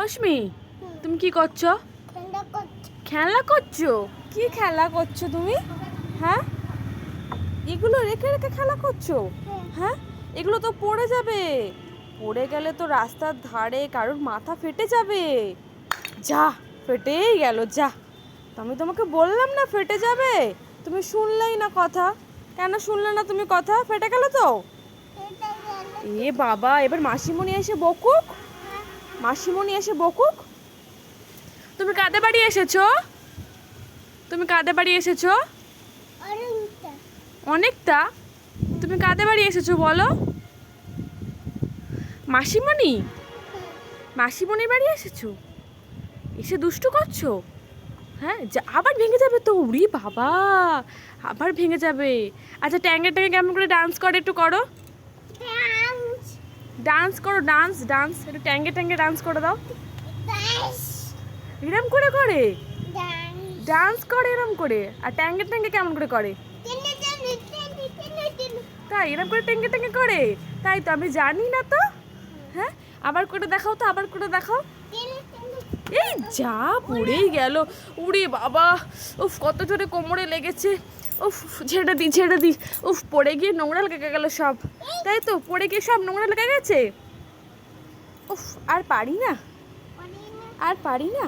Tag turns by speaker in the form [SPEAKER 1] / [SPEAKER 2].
[SPEAKER 1] অস্মি, তুমি কি করছো? খেলা করছো? কি খেলা করছো তুমি? হ্যাঁ, এগুলো রেখে রেখে খেলা করছো? হ্যাঁ, এগুলো তো পড়ে যাবে। পড়ে গেলে তো রাস্তার ধারে কারোর মাথা ফেটে যাবে। যা, ফেটেই গেল যা। তো আমি তোমাকে বললাম না ফেটে যাবে, তুমি শুনলেই না কথা। কেন শুনলে না তুমি কথা? ফেটে গেল তো। এ বাবা, এবার মাসিমণি এসে বকুক। মাসিমণি এসে বকুক। তুমি কাদের বাড়ি এসেছো? তুমি কাদের বাড়ি এসেছো? অনেকটা। তুমি কাদের বাড়ি এসেছো বলো? মাসিমণি, মাসিমণির বাড়ি এসেছো? এসে দুষ্টু করছো? হ্যাঁ, আবার ভেঙে যাবে তো। উড়ি বাবা, আবার ভেঙে যাবে। আচ্ছা, ট্যাঙ্গে ট্যাঙ্গে কেমন করে ডান্স করে একটু করো। ডান্স করো, ডান্স ডান্স একটু ট্যাঙ্গে ট্যাঙ্গে ডান্স করে দাও। এরম করে করে ডান্স করে এরম করে। আর ট্যাঙ্গে ট্যাঙ্গে কেমন করে করে? তাই এরম করে ট্যাঙ্গে ট্যাঙ্গে করে? তাই তো, আমি জানি না তো। হ্যাঁ, আবার করে দেখাও তো, আবার করে দেখাও। এই যা, পড়েই গেল। উড়ে বাবা, উফ কত জোরে কোমরে লেগেছে। উফ, ছেড়ে দি ছেড়ে দি। উফ, পড়ে গিয়ে নোংরা লেগে গেল সব। তাই তো, পড়ে গিয়ে সব নোংরা লেগে গেছে। উফ, আর পারি না, আর পারি না।